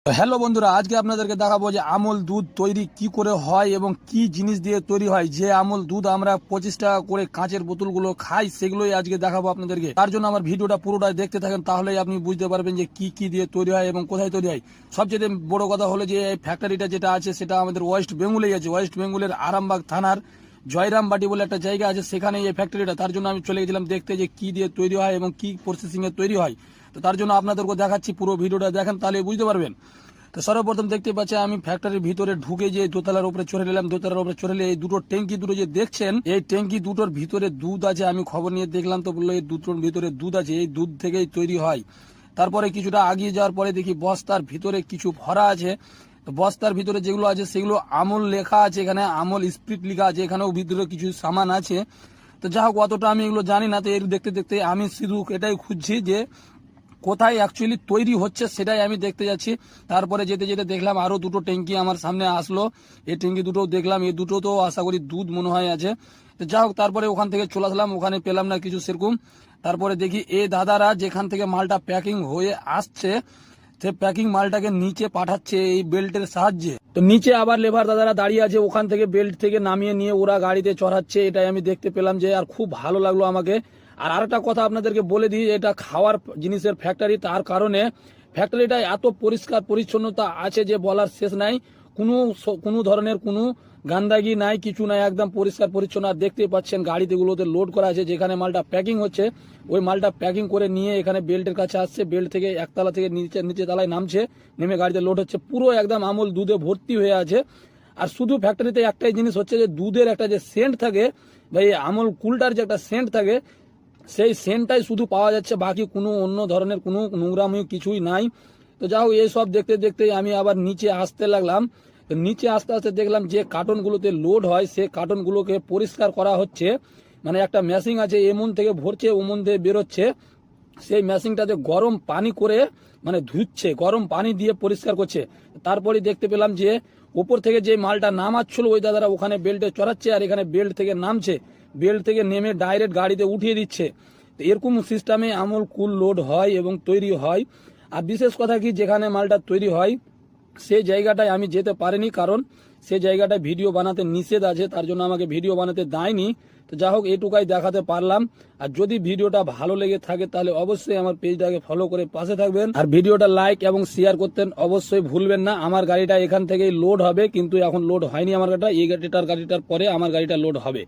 Hello বন্ধুরা, আজকে আপনাদেরকে দেখাবো যে আমল দুধ তৈরি কি করে হয় এবং কি জিনিস দিয়ে তৈরি হয়। যে আমল দুধ আমরা 25 টাকা করে কাঁচের বোতলগুলো খাই, সেগুলোই আজকে দেখাবো আপনাদেরকে। তার জন্য আমার ভিডিওটা পুরোটাই দেখতে থাকেন, তাহলেই আপনি বুঝতে পারবেন যে কি কি দিয়ে তৈরি হয় এবং কোথায় তৈরি হয়। সবচেয়ে বড় কথা হলো যে এই ফ্যাক্টরিটা যেটা আছে সেটা আমাদের ওয়েস্ট বেঙ্গলেই আছে। ওয়েস্ট বেঙ্গলের আরামবাগ থানার জয়রামবাটি বলে একটা জায়গা আছে, সেখানে এই ফ্যাক্টরিটা। তার জন্য আমি চলে গেছিলাম দেখতে যে কি দিয়ে তৈরি হয় এবং কি প্রসেসিং এ তৈরি হয়। তো তার জন্য আপনাদেরকে দেখাচ্ছি, পুরো ভিডিওটা দেখেন তাহলে বুঝতে পারবেন। তো সর্বপ্রথম দেখতে পাচ্ছি আমি ফ্যাক্টরির ভিতরে ঢুকে যে দোতলার উপরে চড়ে নিলাম। দোতলার উপরে চড়ে এই দুটো ট্যাঙ্কি দুটো যে দেখছেন, এই ট্যাঙ্কি দুটোর ভিতরে দুধ আছে। আমি খবর নিয়ে দেখলাম, তো বললো এই দুটোর ভিতরে দুধ আছে, এই দুধ থেকেই তৈরি হয়। তারপরে কিছুটা আগিয়ে যাওয়ার পরে দেখি বস্তার ভিতরে কিছু ভরা আছে। তো বস্তার ভিতরে যেগুলো আছে সেগুলো আমল লেখা আছে, এখানে আমল স্প্রিট লেখা আছে, এখানেও ভিতরে কিছু সামান আছে। তো যা হোক, অতটা আমি এগুলো জানি না। তো এর দেখতে দেখতে আমি শুধু এটাই খুঁজছি যে কোথায় অ্যাকচুয়ালি তৈরি হচ্ছে, সেটাই আমি দেখতে যাচ্ছি। তারপরে যেতে যেতে দেখলাম আরো দুটো ট্যাঙ্কি আমার সামনে আসলো। এই ট্যাঙ্কি দুটো দেখলাম, এই দুটো তো আশা করি দুধ মনে হয় আছে। তো যা হোক, তারপরে ওখান থেকে চলে আসলাম, ওখানে পেলাম না কিছু সেরকম। তারপরে দেখি এই দাদারা যেখান থেকে মালটা প্যাকিং হয়ে আসছে, সে প্যাকিং মালটাকে নিচে পাঠাচ্ছে এই বেল্টের সাহায্যে। তো নিচে আবার লেবার দাদারা দাঁড়িয়ে আছে, ওখান থেকে বেল্ট থেকে নামিয়ে নিয়ে ওরা গাড়িতে চড়াচ্ছে। এটাই আমি দেখতে পেলাম যে, আর খুব ভালো লাগলো আমাকে। আর আরেকটা কথা আপনাদেরকে বলে দিই, এটা খাওয়ার জিনিসের ফ্যাক্টরি, তার কারণে ফ্যাক্টরিটা এত পরিষ্কার পরিচ্ছন্নতা আছে যে বলার শেষ নাই। কোনো ধরনের কোনো গান্দাগি নাই, কিছু নাই, একদম পরিষ্কার পরিচ্ছন্ন। আর দেখতে পাচ্ছেন গাড়িতেগুলোতে লোড করা আছে, যেখানে মালটা প্যাকিং হচ্ছে ওই মালটা প্যাকিং করে নিয়ে এখানে বেল্টের কাছে আসছে। বেল্ট থেকে একতলা থেকে নিচে তলায় নামছে, নেমে গাড়িতে লোড হচ্ছে। পুরো একদম আমল দুধে ভর্তি হয়ে আছে। আর শুধু ফ্যাক্টরিতে একটাই জিনিস হচ্ছে যে দুধের একটা যে সেন্ট থাকে, বা এই আমল কুলটার যে একটা সেন্ট থাকে, সেই সেন্টটাই শুধু পাওয়া যাচ্ছে, বাকি কোনো অন্য ধরনের কোনো নোংরামি কিছুই নাই। তো যাও, এইসব দেখতে দেখতে আমি আবার নিচে আসতে লাগলাম। তো নিচে আস্তে আস্তে দেখলাম যে কার্টনগুলোতে লোড হয়, সে কার্টনগুলোকে পরিষ্কার করা হচ্ছে। মানে একটা মেশিন আছে, এমন থেকে ভরছে ওমন থেকে বেরোচ্ছে। সেই মেশিনটাতে গরম পানি করে মানে ধুচ্ছে, গরম পানি দিয়ে পরিষ্কার করছে। তারপরে দেখতে পেলাম যে ওপর থেকে যে মালটা নামাচ্ছিল ওই দাদারা ওখানে বেল্টে চড়াচ্ছে, আর এখানে বেল্ট থেকে নামছে, বেল্ট থেকে নেমে ডাইরেক্ট গাড়িতে উঠিয়ে দিচ্ছে। তো এরকম সিস্টেমে আমল কুল লোড হয় এবং তৈরি হয়। আর বিশেষ কথা কি, যেখানে মালটা তৈরি হয় সেই জায়গাটায় আমি যেতে পারিনি, কারণ সেই জায়গাটায় ভিডিও বানাতে নিষেধ আছে, তার জন্য আমাকে ভিডিও বানাতে দেয়নি। তো যা হোক, এটুকাই দেখাতে পারলাম। আর যদি ভিডিওটা ভালো লেগে থাকে তাহলে অবশ্যই আমার পেজটাকে ফলো করে পাশে থাকবেন, আর ভিডিওটা লাইক এবং শেয়ার করতেন অবশ্যই ভুলবেন না। আমার গাড়িটা এখান থেকেই লোড হবে, কিন্তু এখন লোড হয়নি আমার গাড়িটা, এই গাড়িটার পরে আমার গাড়িটা লোড হবে।